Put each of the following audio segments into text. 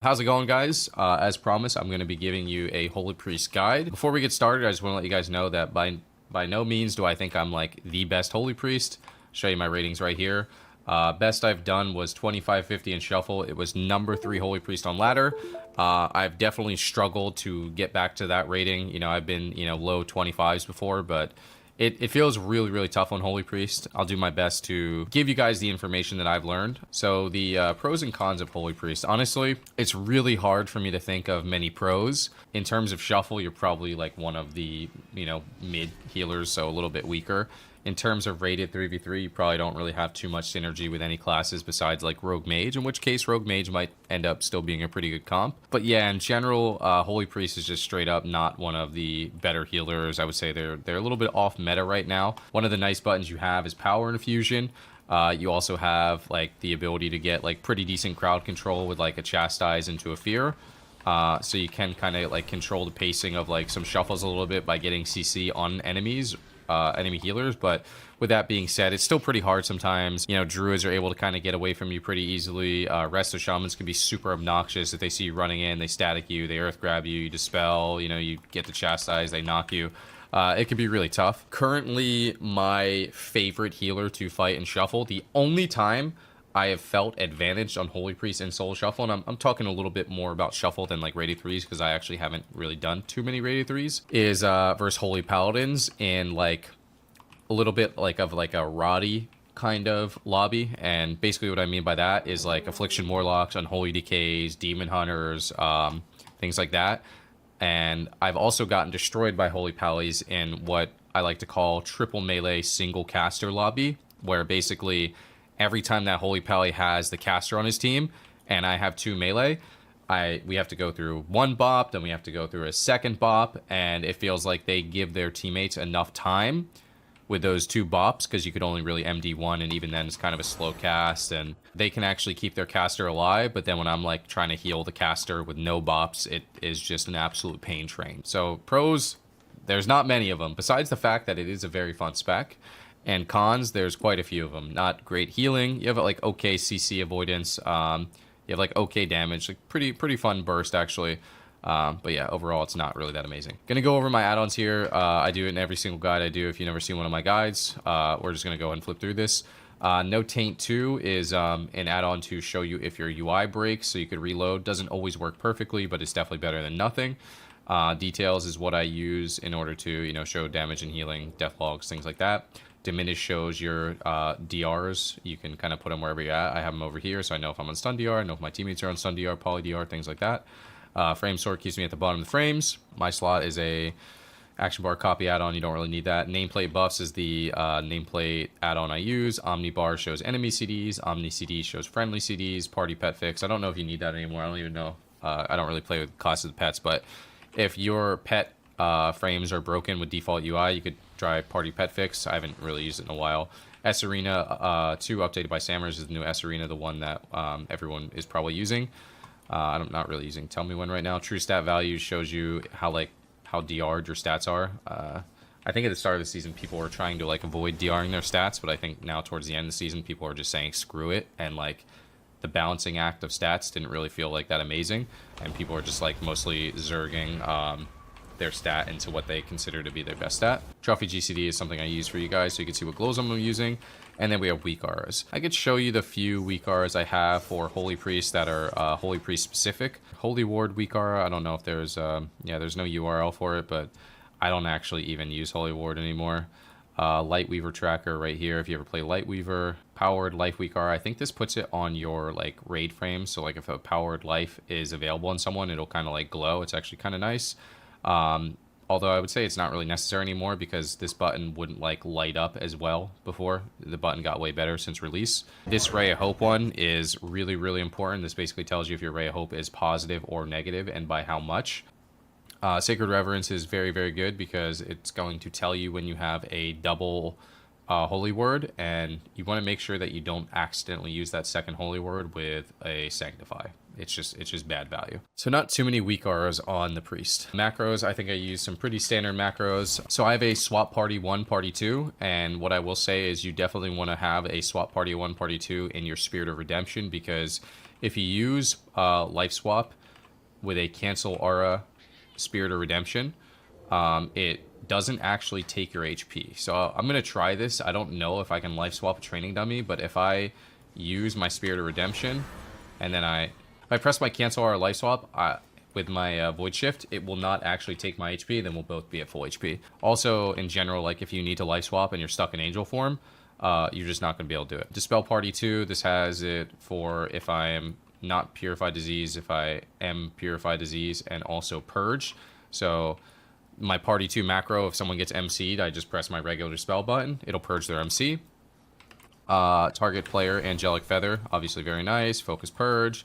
How's it going, guys? As promised, I'm going to be giving you a Holy Priest guide. Before we get started, I just want to let you guys know that by no means do I think I'm like the best Holy Priest. Show you my ratings right here. Best I've done was 2550 in Shuffle. It was number 3 Holy Priest on ladder. I've definitely struggled to get back to that rating. You know, I've been, low 25s before, but it feels really, really tough on Holy Priest. I'll do my best to give you guys the information that I've learned. So the pros and cons of Holy Priest. Honestly, it's really hard for me to think of many pros. In terms of Shuffle, you're probably like one of the, mid healers, so a little bit weaker. In terms of rated 3v3, you probably don't really have too much synergy with any classes besides like Rogue Mage, in which case Rogue Mage might end up still being a pretty good comp. But yeah, in general, Holy Priest is just straight up not one of the better healers. I would say they're a little bit off meta right now. One of the nice buttons you have is Power Infusion. You also have like the ability to get like pretty decent crowd control with like a Chastise into a Fear. So you can kind of like control the pacing of like some shuffles a little bit by getting CC on enemies. Enemy healers, but with that being said, it's still pretty hard sometimes. Druids are able to kind of get away from you pretty easily. Rest of Shamans can be super obnoxious. If they see you running in, they static you, they earth grab you, you dispel, you get the Chastise, they knock you. It can be really tough. Currently, my favorite healer to fight in Shuffle, the only time I have felt advantaged on Holy Priest and Soul Shuffle, and I'm talking a little bit more about Shuffle than like rated 3s because I actually haven't really done too many rated 3s, is versus Holy Paladins in like a little bit like of like a Roddy kind of lobby. And basically what I mean by that is like Affliction Warlocks, Unholy Decays, Demon Hunters, things like that. And I've also gotten destroyed by Holy Pallies in what I like to call triple melee single caster lobby, where basically every time that Holy Pally has the caster on his team, and I have 2 melee, we have to go through one bop, then we have to go through a second bop, and it feels like they give their teammates enough time with those 2 bops, because you could only really MD 1, and even then it's kind of a slow cast, and they can actually keep their caster alive, but then when I'm like trying to heal the caster with no bops, it is just an absolute pain train. So pros, there's not many of them, besides the fact that it is a very fun spec. And cons, there's quite a few of them. Not great healing. You have like okay CC avoidance. You have like okay damage. Like pretty fun burst actually. But yeah, overall it's not really that amazing. Gonna go over my add-ons here. I do it in every single guide I do. If you've never seen one of my guides, we're just gonna go ahead and flip through this. No Taint 2 is an add-on to show you if your UI breaks, so you could reload. Doesn't always work perfectly, but it's definitely better than nothing. Details is what I use in order to show damage and healing, death logs, things like that. Diminish shows your DRs. You can kind of put them wherever you're at. I have them over here, so I know if I'm on stun DR, I know if my teammates are on stun DR, poly DR, things like that. Frame sort keeps me at the bottom of the frames. My slot is a action bar copy add-on. You don't really need that. Nameplate buffs is the nameplate add-on I use. Omni bar shows enemy CDs. Omni CD shows friendly CDs. Party pet fix. I don't know if you need that anymore. I don't even know. I don't really play with classes of pets, but if your pet frames are broken with default UI, you could try Party Pet Fix. I haven't really used it in a while. S Arena 2 updated by Sammers is the new S Arena, the one that everyone is probably using. I'm not really using Tell Me When right now. True stat value shows you how DR'd your stats are. I think at the start of the season people were trying to like avoid DRing their stats, but I think now towards the end of the season people are just saying screw it, and like the balancing act of stats didn't really feel like that amazing, and people are just like mostly zerging their stat into what they consider to be their best stat. Trophy GCD is something I use for you guys so you can see what glows I'm using. And then we have WeakAuras. I could show you the few WeakAuras I have for Holy Priest that are Holy Priest specific. Holy Ward WeakAura, I don't know if there's, there's no URL for it, but I don't actually even use Holy Ward anymore. Lightweaver tracker right here if you ever play Lightweaver. Powered Life WeakAura, I think this puts it on your like raid frame, so like if a powered life is available on someone, it'll kind of like glow. It's actually kind of nice. Although I would say it's not really necessary anymore because this button wouldn't like light up as well before. The button got way better since release. This Ray of Hope one is really, really important. This basically tells you if your Ray of Hope is positive or negative and by how much. Sacred Reverence is very, very good because it's going to tell you when you have a double holy word, and you want to make sure that you don't accidentally use that second holy word with a Sanctify. It's just bad value. So not too many WeakAuras on the priest. Macros, I think I use some pretty standard macros. So I have a swap party 1, party 2, and what I will say is you definitely want to have a swap party 1, party 2 in your Spirit of Redemption, because If you use Life Swap with a Cancel Aura Spirit of Redemption, it doesn't actually take your HP. So I'm going to try this. I don't know if I can Life Swap a training dummy, but if I use my Spirit of Redemption and then if I press my Cancel Aura Life Swap with my Void Shift, it will not actually take my HP, then we'll both be at full HP. Also, in general, like if you need to Life Swap and you're stuck in Angel form, you're just not going to be able to do it. Dispel Party 2, this has it for if I am not Purified Disease, if I am Purified Disease, and also Purge. So my Party 2 macro, if someone gets MC'd, I just press my regular Dispel button. It'll purge their MC. Target player, Angelic Feather, obviously very nice. Focus Purge.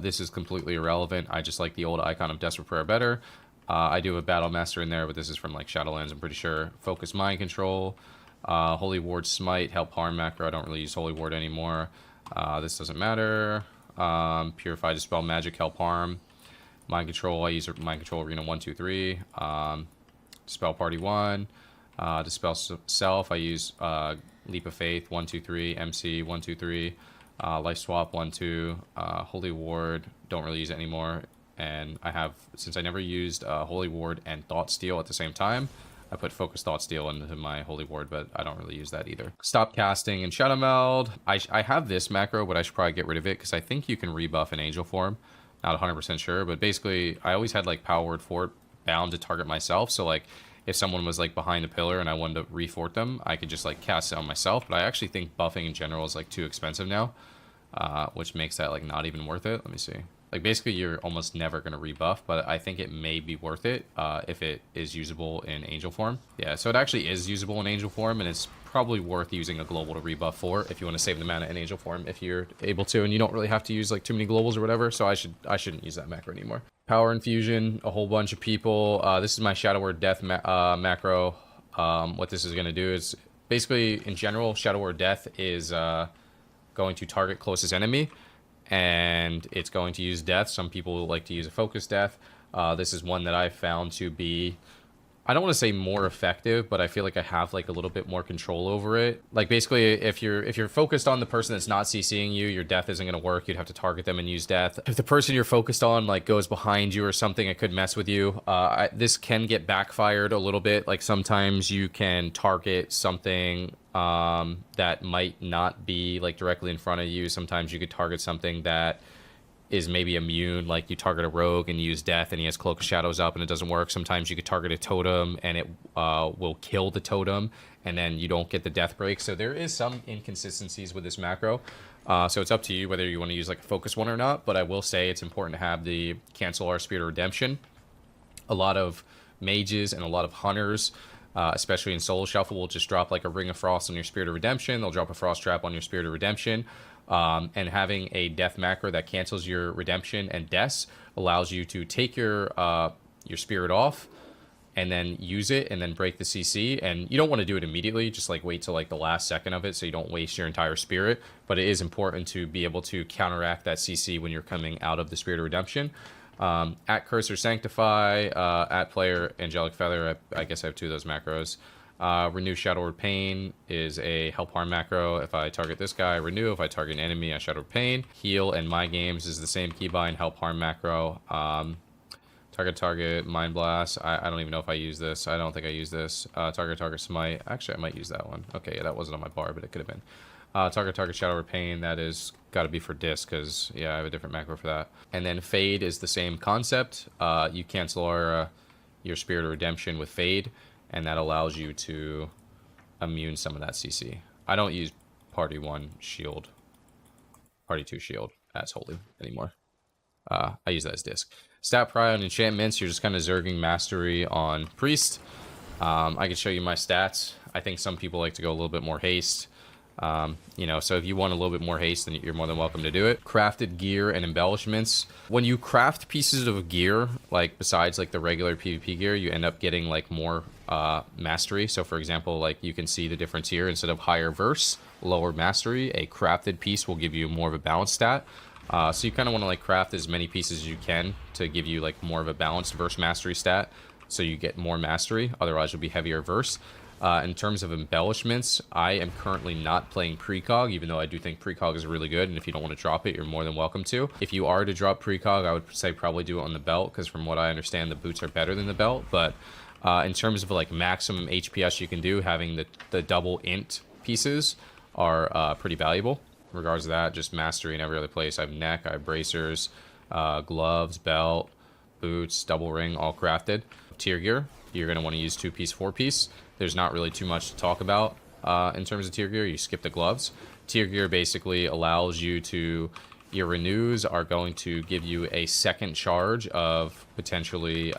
This is completely irrelevant. I just like the old icon of Desperate Prayer better. I do have a Battle Master in there, but this is from like Shadowlands, I'm pretty sure. Focus Mind Control. Holy Ward Smite, Help Harm macro. I don't really use Holy Ward anymore. This doesn't matter. Purify, Dispel Magic, Help Harm. Mind Control, I use Mind Control Arena 1, 2, 3. Dispel Party 1. Dispel Self, I use Leap of Faith 1, 2, 3. MC 1, 2, 3. Life Swap 1, 2. Holy Ward, don't really use it anymore. And I have, since I never used Holy Ward and Thought Steal at the same time, I put Focus Thought Steal into my Holy Ward, but I don't really use that either. Stop casting and Shadow Meld. I have this macro, but I should probably get rid of it because I think you can rebuff in Angel form. Not 100% sure, but basically I always had like Power Word Fort bound to target myself. So like if someone was like behind a pillar and I wanted to refort them, I could just like cast it on myself. But I actually think buffing in general is like too expensive now, which makes that like not even worth it. Let me see. Like basically you're almost never going to rebuff, but I think it may be worth it if it is usable in Angel form. Yeah, so it actually is usable in Angel form, and it's probably worth using a global to rebuff for if you want to save the mana in Angel form if you're able to, and you don't really have to use like too many globals or whatever. So I shouldn't use that macro anymore. Power Infusion, a whole bunch of people. This is my Shadow Word Death macro. What this is going to do is basically in general, Shadow Word Death is going to target closest enemy, and it's going to use death. Some people like to use a focus death. This is one that I found to be, I don't want to say more effective, but I feel like I have like a little bit more control over it. Like basically if you're focused on the person that's not CCing you, your death isn't going to work. You'd have to target them and use death. If the person you're focused on like goes behind you or something, it could mess with you. This can get backfired a little bit. Like sometimes you can target something that might not be like directly in front of you. Sometimes you could target something that is maybe immune, like you target a rogue and use death and he has Cloak of Shadows up and it doesn't work. Sometimes you could target a totem and it will kill the totem and then you don't get the death break. So there is some inconsistencies with this macro. So it's up to you whether you want to use like a focus one or not, but I will say it's important to have the Cancel Our Spirit of Redemption. A lot of mages and a lot of hunters, especially in Soul Shuffle, will just drop like a Ring of Frost on your Spirit of Redemption. They'll drop a Frost Trap on your Spirit of Redemption. And having a death macro that cancels your redemption and deaths allows you to take your spirit off and then use it and then break the CC. And you don't want to do it immediately, just like wait till like the last second of it so you don't waste your entire spirit. But it is important to be able to counteract that CC when you're coming out of the Spirit of Redemption. At Curse or Sanctify, at Player Angelic Feather, I guess I have two of those macros. Renew Shadow Word Pain is a Help Harm macro. If I target this guy, I renew. If I target an enemy, I Shadow Word Pain. Heal and My Games is the same keybind Help Harm macro. Target, Mind Blast. I don't even know if I use this. I don't think I use this. Target, Smite. Actually, I might use that one. Okay, yeah, that wasn't on my bar, but it could have been. Target, Shadow Word Pain. That is got to be for disc, because, yeah, I have a different macro for that. And then Fade is the same concept. You cancel your Spirit of Redemption with Fade, and that allows you to immune some of that CC. I don't use Party 1 Shield, Party 2 Shield as Holy anymore. I use that as disc. Stat Prio and Enchantments, you're just kind of zerging Mastery on Priest. I can show you my stats. I think some people like to go a little bit more haste. You know, so if you want a little bit more haste, then you're more than welcome to do it. Crafted gear and embellishments. When you craft pieces of gear, like besides like the regular PvP gear, you end up getting like more mastery. So for example, like you can see the difference here. Instead of higher verse, lower mastery, a crafted piece will give you more of a balanced stat. So you kind of want to like craft as many pieces as you can to give you like more of a balanced verse mastery stat, so you get more mastery. Otherwise you'll be heavier verse. In terms of embellishments, I am currently not playing precog, even though I do think precog is really good, and if you don't want to drop it, you're more than welcome to. If you are to drop precog, I would say probably do it on the belt, because from what I understand, the boots are better than the belt. But in terms of like maximum HPS you can do, having the double int pieces are pretty valuable. In regards to that, just mastery in every other place. I have neck, I have bracers, gloves, belt, boots, double ring, all crafted. Tier gear, you're going to want to use 2-piece, 4-piece. There's not really too much to talk about in terms of tier gear. You skip the gloves. Tier gear basically allows you to, your renews are going to give you a second charge of potentially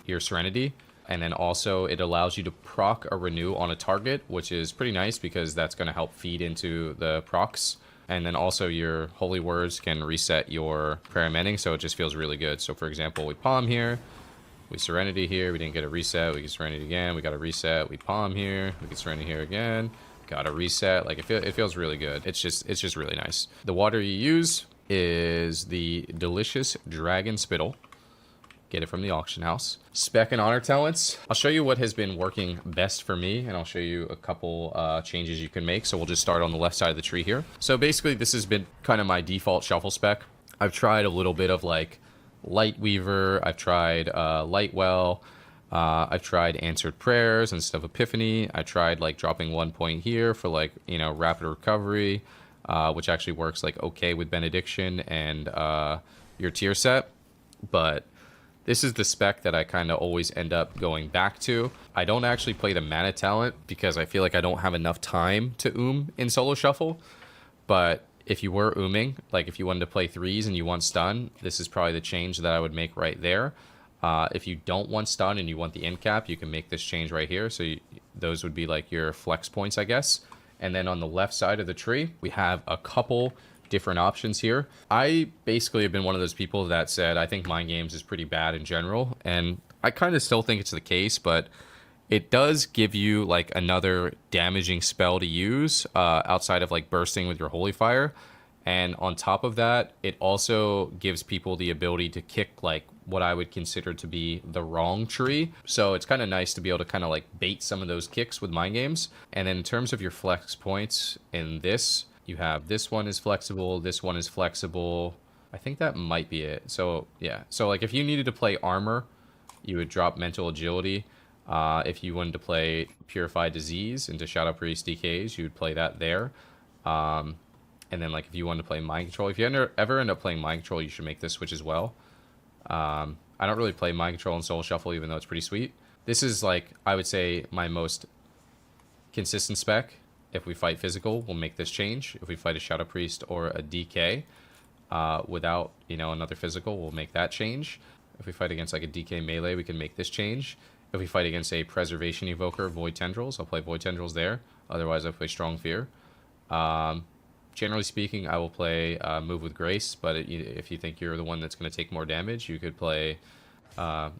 your serenity. And then also it allows you to proc a renew on a target, which is pretty nice because that's going to help feed into the procs. And then also your holy words can reset your prayer mending, so it just feels really good. So for example, we palm here. We serenity here, we didn't get a reset, we get serenity again, we got a reset, we palm here, we get serenity here again, got a reset. Like it feels really good. It's just really nice. The water you use is the delicious dragon spittle. Get it from the auction house. Spec and honor talents. I'll show you what has been working best for me, and I'll show you a couple changes you can make. So we'll just start on the left side of the tree here. So basically this has been kind of my default shuffle spec. I've tried a little bit of like Lightweaver, I've tried Lightwell, I've tried Answered Prayers instead of Epiphany. I tried like dropping 1 point here for like, you know, rapid recovery, which actually works like okay with Benediction and your tier set. But this is the spec that I kind of always end up going back to. I don't actually play the mana talent because I feel like I don't have enough time to in solo shuffle. But if you were like if you wanted to play 3s and you want stun, this is probably the change that I would make right there. If you don't want stun and you want the end cap, you can make this change right here. So those would be like your flex points, I guess. And then on the left side of the tree, we have a couple different options here. I basically have been one of those people that said I think Mind Games is pretty bad in general, and I kind of still think it's the case, but it does give you like another damaging spell to use outside of like bursting with your Holy Fire. And on top of that, it also gives people the ability to kick like what I would consider to be the wrong tree. So it's kind of nice to be able to kind of like bait some of those kicks with Mind Games. And then in terms of your flex points in this, you have this one is flexible, this one is flexible. I think that might be it. So yeah, so like if you needed to play armor, you would drop mental agility. If you wanted to play Purify Disease into Shadow Priest DKs, you would play that there. And then like if you wanted to play Mind Control, if you ever end up playing Mind Control, you should make this switch as well. I don't really play Mind Control in Soul Shuffle, even though it's pretty sweet. This is like, I would say, my most consistent spec. If we fight physical, we'll make this change. If we fight a Shadow Priest or a DK without, you know, another physical, we'll make that change. If we fight against like a DK melee, we can make this change. If we fight against a Preservation Evoker, Void Tendrils, I'll play Void Tendrils there. Otherwise, I'll play Strong Fear. Generally speaking, I will play Move with Grace, but if you think you're the one that's going to take more damage, you could play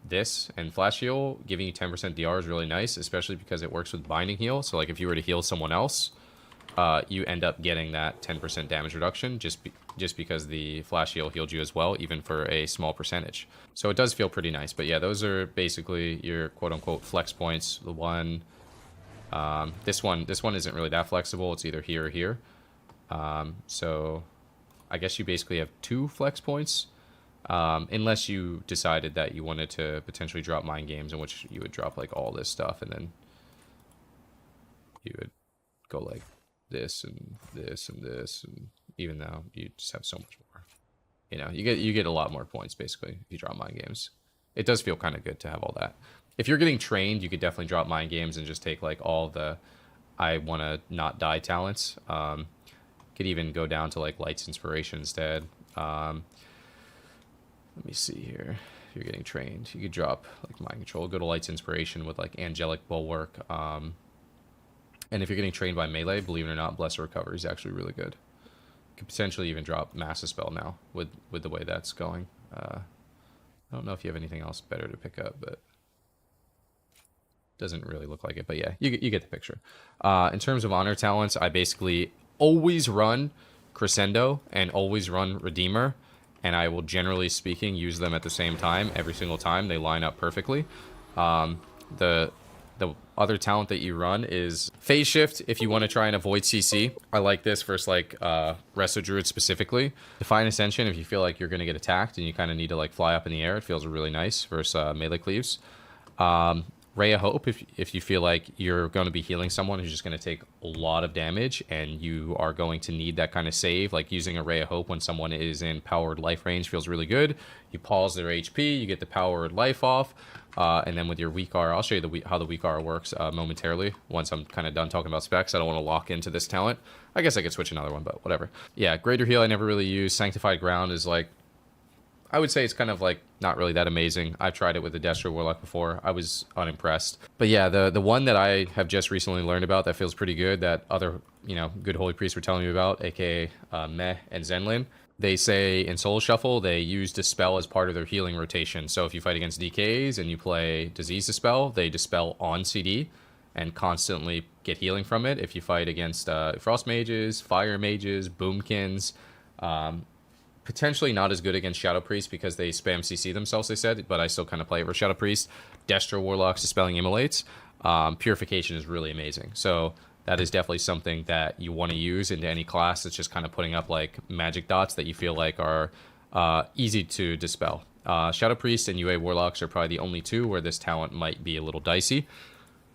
this. And Flash Heal, giving you 10% DR is really nice, especially because it works with Binding Heal. So like if you were to heal someone else, you end up getting that 10% damage reduction just because the Flash Heal healed you as well, even for a small percentage. So it does feel pretty nice. But yeah, those are basically your quote-unquote flex points. The one, this one isn't really that flexible. It's either here or here. So I guess you basically have 2 flex points, unless you decided that you wanted to potentially drop Mind Games, in which you would drop like all this stuff, and then you would go like this and this and this, and even though you just have so much more, you know, you get a lot more points basically if you drop Mind Games. It does feel kind of good to have all that. If you're getting trained, you could definitely drop Mind Games and just take like all the I want to not die talents. Could even go down to like Light's Inspiration instead. Let me see here. If you're getting trained, you could drop like Mind Control, go to Light's Inspiration with like Angelic Bulwark. And if you're getting trained by melee, believe it or not, Blessed Recovery is actually really good. Could potentially even drop Massive Spell now with the way that's going. I don't know if you have anything else better to pick up, but doesn't really look like it. But yeah, you get the picture. In terms of honor talents, I basically always run Crescendo and always run Redeemer, and I will, generally speaking, use them at the same time every single time. They line up perfectly. The other talent that you run is Phase Shift if you want to try and avoid CC. I like this versus like Resto Druid specifically. Define Ascension if you feel like you're going to get attacked and you kind of need to like fly up in the air. It feels really nice versus melee cleaves. Ray of Hope if you feel like you're going to be healing someone who's just going to take a lot of damage and you are going to need that kind of save. Like using a Ray of Hope when someone is in powered life range feels really good. You pause their HP, you get the powered life off. And then with your WeakAuras, I'll show you how the WeakAuras works momentarily once I'm kind of done talking about specs. I don't want to lock into this talent. I guess I could switch another one, but whatever. Yeah, Greater Heal I never really use. Sanctified Ground is like, I would say it's kind of like not really that amazing. I've tried it with the Destro Warlock before. I was unimpressed. But yeah, the one that I have just recently learned about that feels pretty good, that other, you know, good Holy Priests were telling me about, aka Meh and Zenlin. They say in Soul Shuffle, they use Dispel as part of their healing rotation. So if you fight against DKs and you play Disease Dispel, they Dispel on CD and constantly get healing from it. If you fight against Frost Mages, Fire Mages, Boomkins, potentially not as good against Shadow Priest because they spam CC themselves, they said, but I still kind of play over Shadow Priest. Destro Warlocks, Dispelling Immolates. Purification is really amazing. So that is definitely something that you want to use into any class that's just kind of putting up like magic dots that you feel like are easy to dispel. Shadow Priest and UA Warlocks are probably the only two where this talent might be a little dicey.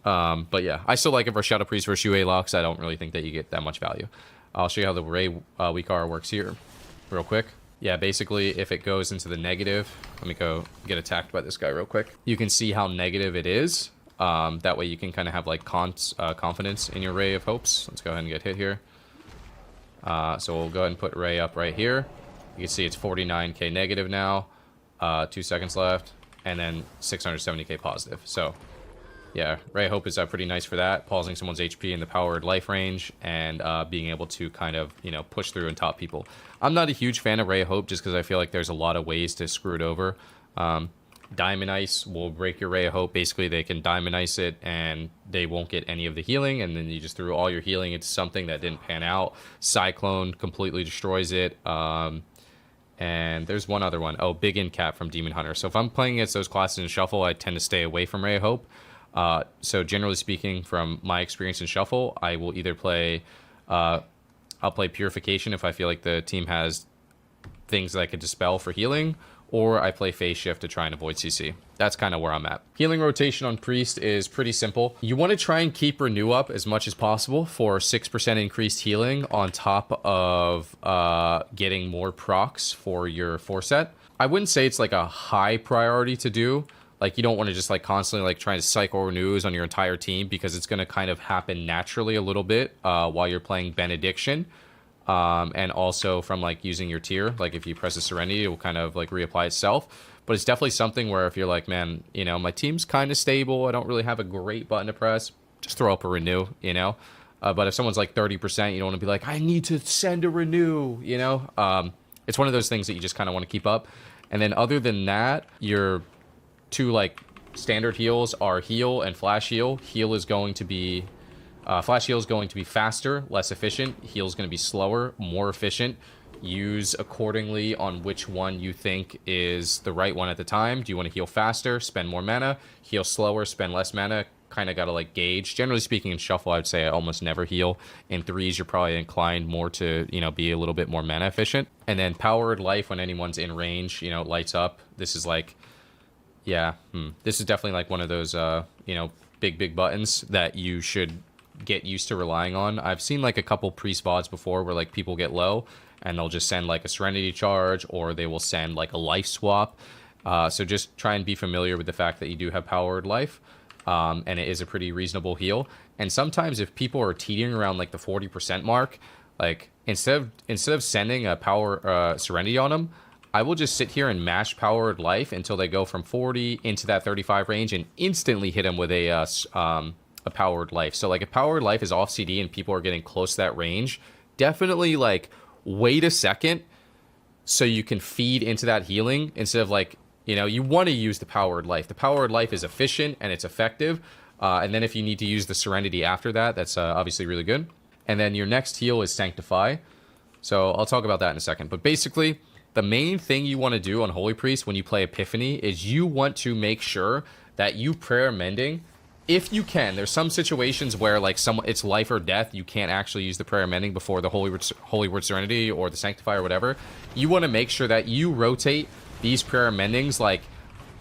But yeah, I still like it for Shadow Priest versus UA Locks. I don't really think that you get that much value. I'll show you how the Ray WeakAuras works here real quick. Yeah, basically if it goes into the negative, let me go get attacked by this guy real quick. You can see how negative it is. That way you can kind of have like confidence in your Ray of Hopes. Let's go ahead and get hit here. So we'll go ahead and put Ray up right here. You can see it's 49k negative now. 2 seconds left. And then 670k positive. So yeah, Ray of Hope is pretty nice for that. Pausing someone's HP in the powered life range and being able to kind of, you know, push through and top people. I'm not a huge fan of Ray of Hope just because I feel like there's a lot of ways to screw it over. Diamond Ice will break your Ray of Hope. Basically, they can Diamond Ice it and they won't get any of the healing, and then you just threw all your healing into something that didn't pan out. Cyclone completely destroys it. And there's one other one. Oh, Big Incap from Demon Hunter. So if I'm playing against those classes in Shuffle, I tend to stay away from Ray of Hope. So generally speaking, from my experience in Shuffle, I will either play... I'll play Purification if I feel like the team has things that I could dispel for healing, or I play Phase Shift to try and avoid CC. That's kind of where I'm at. Healing rotation on Priest is pretty simple. You want to try and keep Renew up as much as possible for 6% increased healing on top of getting more procs for your 4-set. I wouldn't say it's like a high priority to do. Like, you don't want to just like constantly like trying to cycle renews on your entire team because it's going to kind of happen naturally a little bit while you're playing Benediction. And also from like using your tier, like if you press a Serenity, it will kind of like reapply itself. But it's definitely something where if you're like, man, you know, my team's kind of stable, I don't really have a great button to press, just throw up a Renew, you know. But if someone's like 30%, you don't want to be like, I need to send a Renew, you know. It's one of those things that you just kind of want to keep up. And then other than that, your two like standard heals are Heal and Flash Heal. Heal is going to be Flash Heal is going to be faster, less efficient. Heal is going to be slower, more efficient. Use accordingly on which one you think is the right one at the time. Do you want to heal faster, spend more mana? Heal slower, spend less mana? Kind of got to like gauge. Generally speaking, in Shuffle, I would say I almost never heal. In 3s, you're probably inclined more to, you know, be a little bit more mana efficient. And then Powered Life, when anyone's in range, you know, lights up. This is like, yeah, this is definitely like one of those, you know, big buttons that you should get used to relying on. I've seen like a couple pre-spots before where like people get low and they'll just send like a Serenity Charge, or they will send like a life swap. So just try and be familiar with the fact that you do have Powered Life, and it is a pretty reasonable heal. And sometimes if people are teetering around like the 40% mark, like instead of sending a power Serenity on them, I will just sit here and mash Powered Life until they go from 40 into that 35 range and instantly hit them with a Powered Life. So like if Powered Life is off CD and people are getting close to that range, definitely like wait a second so you can feed into that healing instead of like, you know, you want to use the Powered Life. The Powered Life is efficient and it's effective. And then if you need to use the Serenity after that, that's obviously really good. And then your next heal is Sanctify. So I'll talk about that in a second. But basically, the main thing you want to do on Holy Priest when you play Epiphany is you want to make sure that you prayer mending if you can, there's some situations where like it's life or death. You can't actually use the Prayer of Mending before the Holy Word Serenity or the Sanctify or whatever. You want to make sure that you rotate these Prayer Mendings like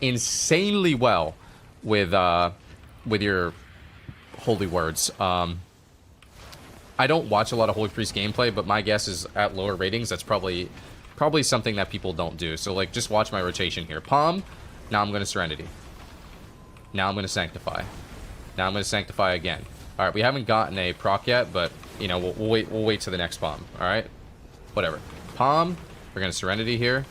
insanely well with your Holy Words. I don't watch a lot of Holy Priest gameplay, but my guess is at lower ratings, that's probably something that people don't do. So like, just watch my rotation here. Palm. Now I'm going to Serenity. Now I'm going to Sanctify. Now I'm going to Sanctify again. All right, we haven't gotten a proc yet, but you know, we'll wait to the next palm. All right, whatever. Palm. We're going to Serenity here.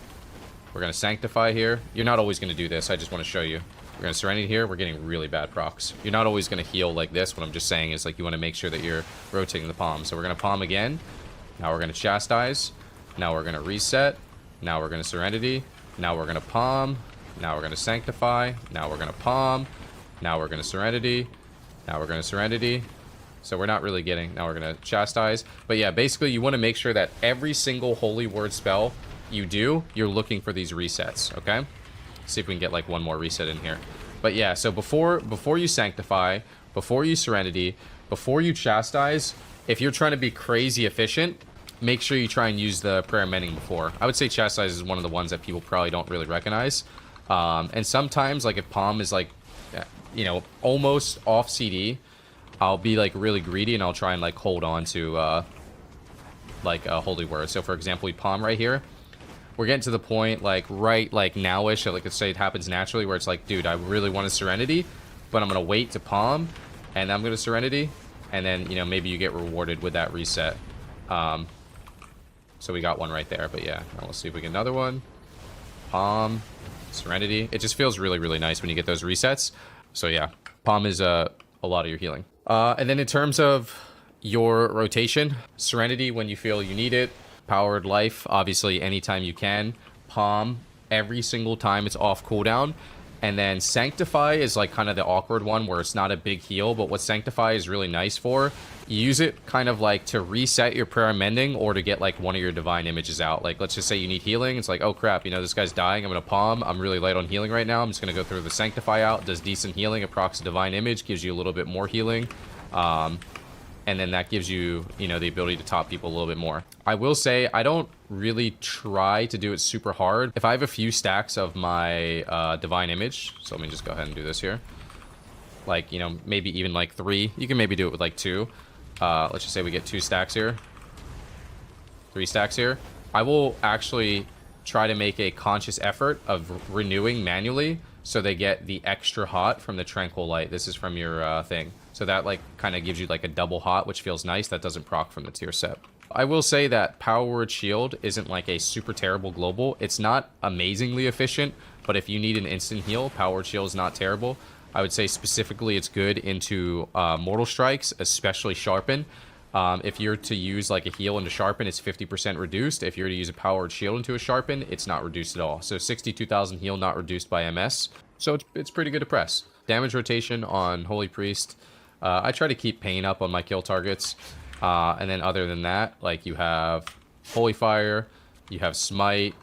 We're going to Sanctify here. You're not always going to do this. I just want to show you. We're going to Serenity here. We're getting really bad procs. You're not always going to heal like this. What I'm just saying is like you want to make sure that you're rotating the palm. So we're going to palm again. Now we're going to Chastise. Now we're going to reset. Now we're going to Serenity. Now we're going to palm. Now we're going to Sanctify. Now we're going to palm. Now we're going to Serenity. Now we're going to Serenity. So we're not really getting... Now we're going to Chastise. But yeah, basically you want to make sure that every single Holy Word spell you do, you're looking for these resets, okay? See if we can get like one more reset in here. But yeah, so before you Sanctify, before you Serenity, before you Chastise, if you're trying to be crazy efficient, make sure you try and use the Prayer Mending before. I would say Chastise is one of the ones that people probably don't really recognize. And sometimes, like if Palm is like, you know, almost off CD, I'll be like really greedy and I'll try and like hold on to like a Holy Word. So for example, we Palm right here. We're getting to the point like right like nowish, like let's say it happens naturally where it's like, dude, I really want a Serenity, but I'm gonna wait to Palm and I'm gonna Serenity, and then you know maybe you get rewarded with that reset. So we got one right there, but yeah, now let's see if we get another one. Palm, Serenity. It just feels really, really nice when you get those resets. So yeah, Palm is a lot of your healing. And then in terms of your rotation, Serenity when you feel you need it. Powered Life, obviously anytime you can. Palm, every single time it's off cooldown. And then Sanctify is like kind of the awkward one where it's not a big heal, but what Sanctify is really nice for, you use it kind of like to reset your Prayer Mending or to get like one of your Divine Images out. Like let's just say you need healing. It's like, oh crap, you know, this guy's dying. I'm going to Palm. I'm really light on healing right now. I'm just going to go through the Sanctify out. Does decent healing, approx Divine Image, gives you a little bit more healing. And then that gives you, you know, the ability to top people a little bit more. I will say I don't really try to do it super hard. If I have a few stacks of my Divine Image, so let me just go ahead and do this here. Like, you know, maybe even like 3. You can maybe do it with like 2. Let's just say we get 2 stacks here. 3 stacks here. I will actually try to make a conscious effort of renewing manually so they get the extra hot from the Tranquil Light. This is from your thing. So that like kind of gives you like a double hot, which feels nice. That doesn't proc from the tier set. I will say that Power Word Shield isn't like a super terrible global. It's not amazingly efficient, but if you need an instant heal, Power Word Shield is not terrible. I would say specifically it's good into Mortal Strikes, especially Sharpen. If you're to use like a heal into Sharpen, it's 50% reduced. If you're to use a Power Word Shield into a Sharpen, it's not reduced at all. So 62,000 heal not reduced by MS. So it's pretty good to press. Damage rotation on Holy Priest. I try to keep pain up on my kill targets. And then other than that, like you have Holy Fire, you have Smite,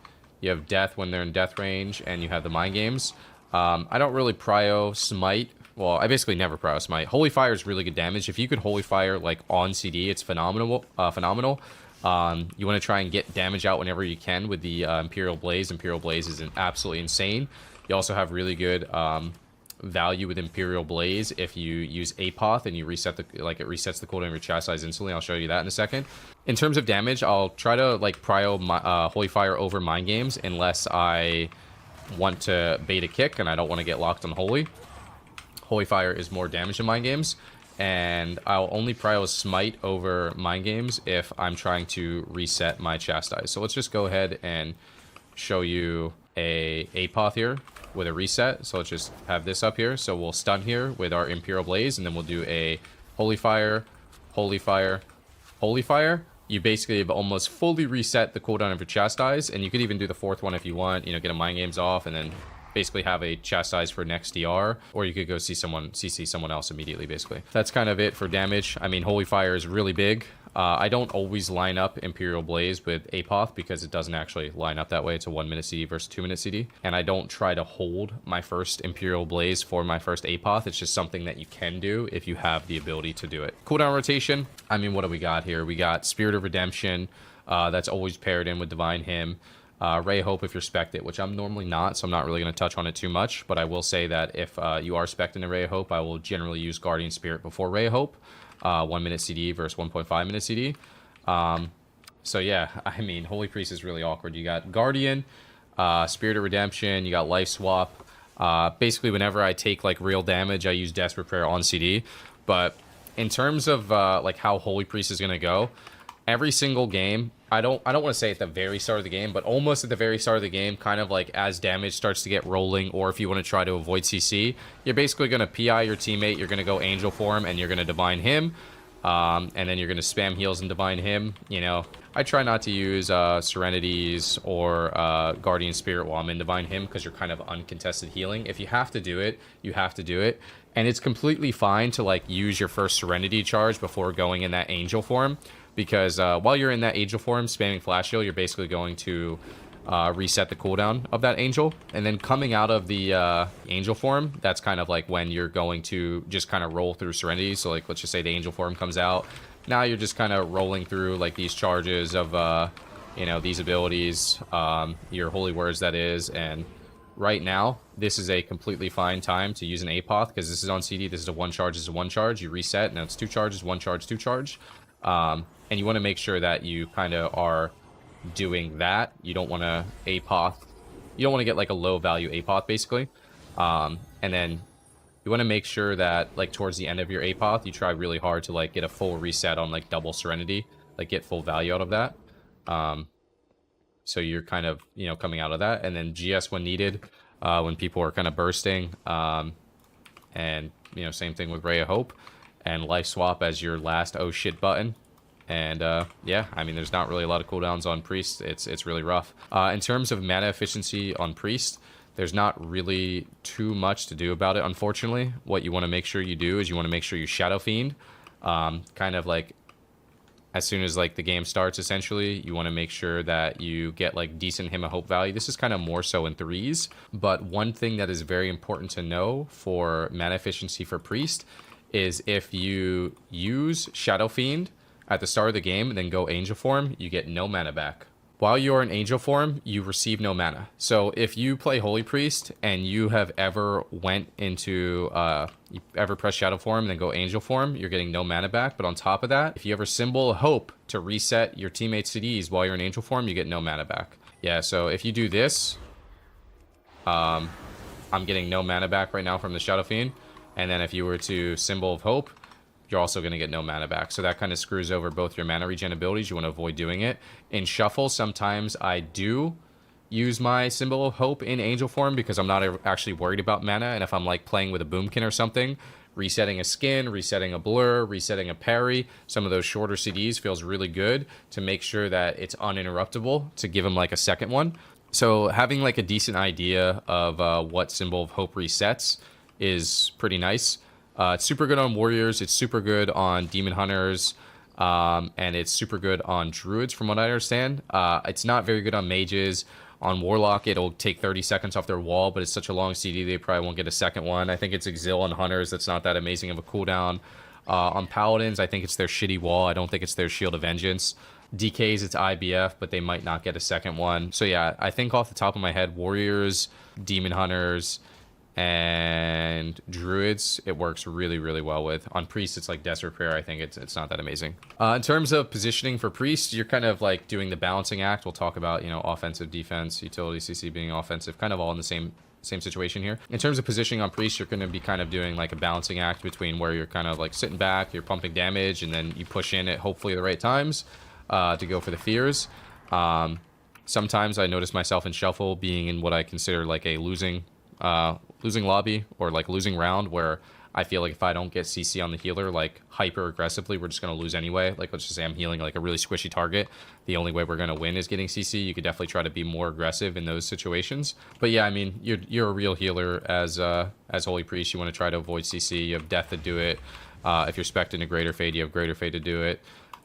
you have Death when they're in death range, and you have the Mind Games. I don't really Prio Smite. Well, I basically never Prio Smite. Holy Fire is really good damage. If you could Holy Fire like on CD, it's phenomenal. You want to try and get damage out whenever you can with the Imperial Blaze. Imperial Blaze is absolutely insane. You also have really good value with Imperial Blaze if you use Apoth and you reset the it resets the cooldown of your Chastise instantly. I'll show you that in a second. In terms of damage, I'll try to like Prio Holy Fire over Mind Games unless I want to bait a kick and I don't want to get locked on Holy. Holy Fire is more damage than Mind Games, and I'll only Prio Smite over Mind Games if I'm trying to reset my Chastise. So let's just go ahead and show you a Apoth here with a reset. So let's just have this up here. So we'll stun here with our Imperial Blaze, and then we'll do a Holy Fire, Holy Fire, Holy Fire. You basically have almost fully reset the cooldown of your Chastise, and you could even do the 4th one if you want, you know, get a Mind Games off, and then basically have a Chastise for next DR, or you could go see CC someone else immediately, basically. That's kind of it for damage. I mean, Holy Fire is really big. I don't always line up Imperial Blaze with Apoth because it doesn't actually line up that way. It's a 1-minute CD versus 2-minute CD. And I don't try to hold my first Imperial Blaze for my first Apoth. It's just something that you can do if you have the ability to do it. Cooldown rotation. I mean, what do we got here? We got Spirit of Redemption. That's always paired in with Divine Hymn. Ray of Hope if you're spec'd it, which I'm normally not, so I'm not really going to touch on it too much. But I will say that if you are spec'd in a Ray of Hope, I will generally use Guardian Spirit before Ray of Hope. 1-minute CD versus 1.5-minute CD. So yeah, I mean, Holy Priest is really awkward. You got Guardian, Spirit of Redemption, you got Life Swap. Basically, whenever I take like real damage, I use Desperate Prayer on CD. But in terms of like how Holy Priest is gonna go, every single game, I don't want to say at the very start of the game, but almost at the very start of the game, kind of like as damage starts to get rolling, or if you want to try to avoid CC, you're basically going to PI your teammate, you're going to go Angel Form, and you're going to Divine Hymn, and then you're going to spam heals and Divine Hymn. You know, I try not to use Serenities or Guardian Spirit while I'm in Divine Hymn, because you're kind of uncontested healing. If you have to do it, you have to do it. And it's completely fine to like use your first Serenity charge before going in that Angel Form. Because while you're in that Angel form, spamming Flash Heal, you're basically going to reset the cooldown of that Angel. And then coming out of the Angel form, that's kind of like when you're going to just kind of roll through Serenity. So like, let's just say the Angel form comes out. Now you're just kind of rolling through like these charges of, you know, these abilities, your Holy Words that is. And right now, this is a completely fine time to use an Apoth, because this is on CD. This is a 1 charge, this is a 1 charge. You reset, now it's 2 charges, 1 charge, 2 charge. And you want to make sure that you kind of are doing that. You don't want to Apoth. You don't want to get like a low value Apoth, basically. And then you want to make sure that like towards the end of your Apoth, you try really hard to like get a full reset on like double Serenity, like get full value out of that. So you're kind of, you know, coming out of that. And then GS when needed, when people are kind of bursting. And, you know, same thing with Ray of Hope. And Life Swap as your last oh shit button. And yeah, I mean, there's not really a lot of cooldowns on Priest. It's really rough. In terms of mana efficiency on Priest, there's not really too much to do about it, unfortunately. What you want to make sure you do is you want to make sure you Shadow Fiend. Kind of like as soon as like the game starts, essentially, you want to make sure that you get like decent Hymn of Hope value. This is kind of more so in 3s. But one thing that is very important to know for mana efficiency for Priest is if you use Shadow Fiend at the start of the game and then go Angel Form, you get no mana back. While you're in Angel Form, you receive no mana. So if you play Holy Priest and you have ever went into, you ever press Shadow Form and then go Angel Form, you're getting no mana back. But on top of that, if you ever Symbol of Hope to reset your teammate's CDs while you're in Angel Form, you get no mana back. Yeah, so if you do this, I'm getting no mana back right now from the Shadow Fiend. And then if you were to Symbol of Hope, you're also going to get no mana back. So that kind of screws over both your mana regen abilities. You want to avoid doing it. In Shuffle, sometimes I do use my Symbol of Hope in Angel Form because I'm not actually worried about mana. And if I'm like playing with a Boomkin or something, resetting a Skin, resetting a Blur, resetting a Parry, some of those shorter CDs feels really good to make sure that it's uninterruptible to give them like a second one. So having like a decent idea of what Symbol of Hope resets is pretty nice. It's super good on Warriors, it's super good on Demon Hunters, and it's super good on Druids from what I understand. It's not very good on Mages. On Warlock, it'll take 30 seconds off their wall, but it's such a long CD, they probably won't get a second one. I think it's Exil on Hunters, that's not that amazing of a cooldown. On Paladins, I think it's their shitty wall, I don't think it's their Shield of Vengeance. DKs, it's IBF, but they might not get a second one. So yeah, I think off the top of my head, Warriors, Demon Hunters, and Druids, it works really, really well with. On Priest, it's like Desperate Prayer. I think it's not that amazing. In terms of positioning for Priest, you're kind of like doing the balancing act. We'll talk about, you know, offensive, defense, utility, CC being offensive, kind of all in the same situation here. In terms of positioning on Priest, you're going to be kind of doing like a balancing act between where you're kind of like sitting back, you're pumping damage, and then you push in at hopefully the right times to go for the fears. Sometimes I notice myself in Shuffle being in what I consider like a losing lobby or like losing round, where I feel like if I don't get CC on the healer like hyper aggressively, we're just going to lose anyway. Like let's just say I'm healing like a really squishy target, the only way we're going to win is getting CC. You could definitely try to be more aggressive in those situations. But yeah, I mean, you're a real healer as Holy Priest. You want to try to avoid CC. You have Death to do it. If you're spec'd into Greater Fade, you have Greater Fade to do it.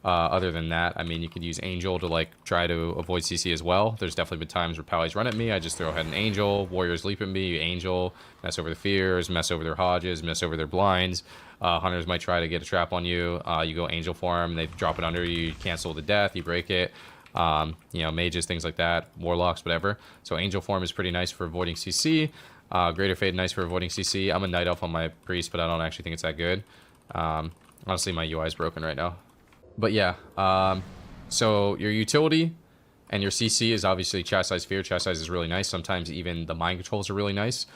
Other than that, I mean, you could use Angel to like try to avoid CC as well. There's definitely been times where Pallies run at me. I just throw ahead an Angel. Warriors leap at me. Angel, mess over the fears, mess over their Hodges, mess over their blinds. Hunters might try to get a trap on you. You go Angel for them. They drop it under you. You cancel the death. You break it. You know, mages, things like that. Warlocks, whatever. So Angel form is pretty nice for avoiding CC. Greater Fade, nice for avoiding CC. I'm a Night Elf on my Priest, but I don't actually think it's that good. Honestly, my UI is broken right now. But yeah, so your utility and your CC is obviously Chastise Fear. Chastise is really nice. Sometimes even the mind controls are really nice.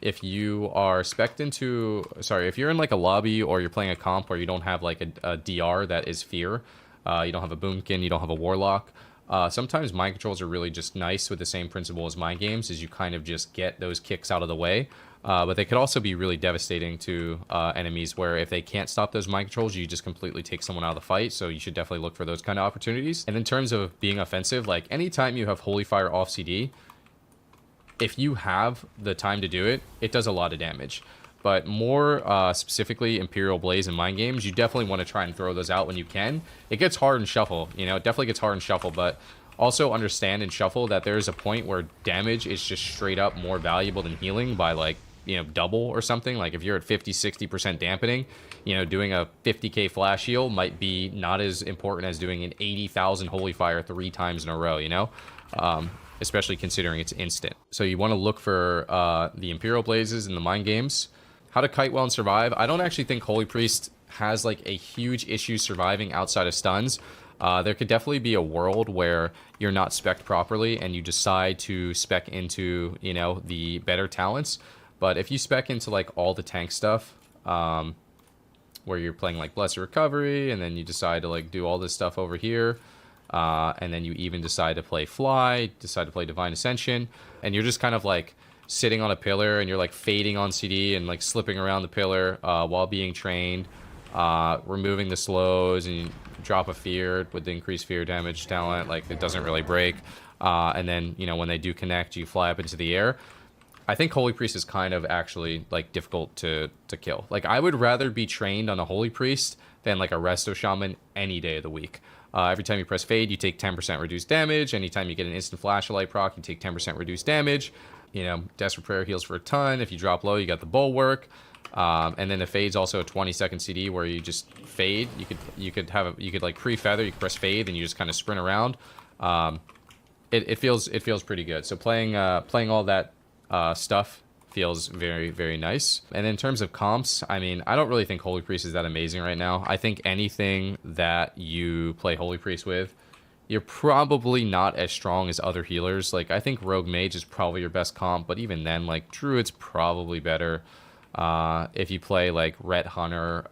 If you are spec'd into... Sorry, if you're in like a lobby or you're playing a comp where you don't have like a DR that is Fear, you don't have a Boomkin, you don't have a Warlock, sometimes mind controls are really just nice with the same principle as mind games, is you kind of just get those kicks out of the way. But they could also be really devastating to enemies where if they can't stop those mind controls, you just completely take someone out of the fight. So you should definitely look for those kind of opportunities. And in terms of being offensive, like anytime you have Holy Fire off CD, if you have the time to do it, it does a lot of damage. But more specifically, Imperial Blaze and Mind Games, you definitely want to try and throw those out when you can. It gets hard in Shuffle, you know, it definitely gets hard in Shuffle, but also understand in Shuffle that there's a point where damage is just straight up more valuable than healing by like, you know, double or something. Like if you're at 50-60% dampening, you know, doing a 50k flash heal might be not as important as doing an 80,000 Holy Fire 3 times in a row, you know? Especially considering it's instant. So you want to look for the Imperial Blazes and the Mind Games. How to kite well and survive. I don't actually think Holy Priest has like a huge issue surviving outside of stuns. There could definitely be a world where you're not spec'd properly and you decide to spec into, you know, the better talents. But if you spec into like all the tank stuff, where you're playing like Blessed Recovery and then you decide to like do all this stuff over here, and then you even decide to play Fly, decide to play Divine Ascension, and you're just kind of like sitting on a pillar and you're like fading on CD and like slipping around the pillar while being trained, removing the slows, and you drop a fear with the increased fear damage talent, like it doesn't really break, and then, you know, when they do connect, you fly up into the air. I think Holy Priest is kind of actually like difficult to kill. Like I would rather be trained on a Holy Priest than like a Resto Shaman any day of the week. Every time you press Fade, you take 10% reduced damage. Anytime you get an instant flashlight proc, you take 10% reduced damage. You know, Desperate Prayer heals for a ton. If you drop low, you got the Bulwark. And then the Fade's also a 20-second CD where you just fade. You could like pre-feather, you could press Fade, and you just kind of sprint around. It feels pretty good. So playing all that stuff feels very, very nice. And in terms of comps, I mean, I don't really think Holy Priest is that amazing right now. I think anything that you play Holy Priest with, you're probably not as strong as other healers. Like, I think Rogue Mage is probably your best comp, but even then, like, Druid's probably better. If you play, like, Ret Hunter,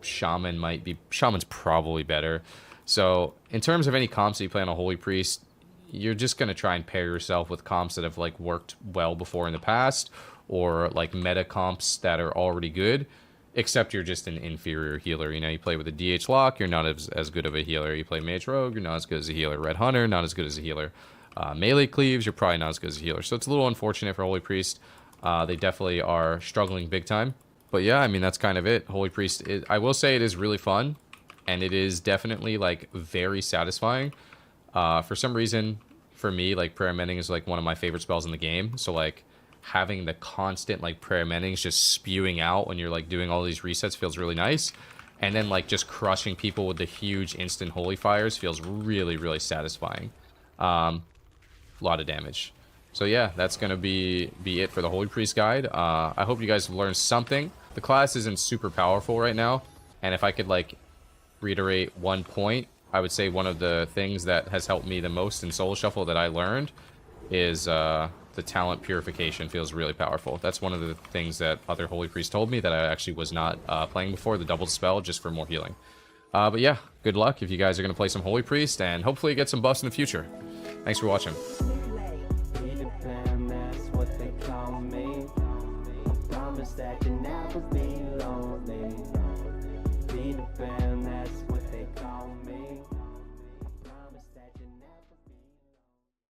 Shaman's probably better. So, in terms of any comps that you play on a Holy Priest, you're just going to try and pair yourself with comps that have, like, worked well before in the past, or, like, meta comps that are already good. Except you're just an inferior healer. You know, you play with a DH Lock, you're not as good of a healer. You play Mage Rogue, you're not as good as a healer. Red Hunter, not as good as a healer. Melee Cleaves, you're probably not as good as a healer. So it's a little unfortunate for Holy Priest. They definitely are struggling big time. But yeah, I mean, that's kind of it. Holy Priest, I will say it is really fun. And it is definitely, like, very satisfying. For some reason, for me, like, Prayer Mending is, like, one of my favorite spells in the game. So, like, having the constant, like, Prayer Mendings just spewing out when you're, like, doing all these resets feels really nice. And then, like, just crushing people with the huge instant Holy Fires feels really, really satisfying. A lot of damage. So yeah, that's going to be it for the Holy Priest guide. I hope you guys learned something. The class isn't super powerful right now. And if I could, like, reiterate one point, I would say one of the things that has helped me the most in Soul Shuffle that I learned is the talent purification feels really powerful. That's one of the things that other Holy Priests told me that I actually was not playing before, the double spell, just for more healing. But yeah, good luck if you guys are going to play some Holy Priest, and hopefully get some buffs in the future. Thanks for watching. That's what they call me. I promise that you never be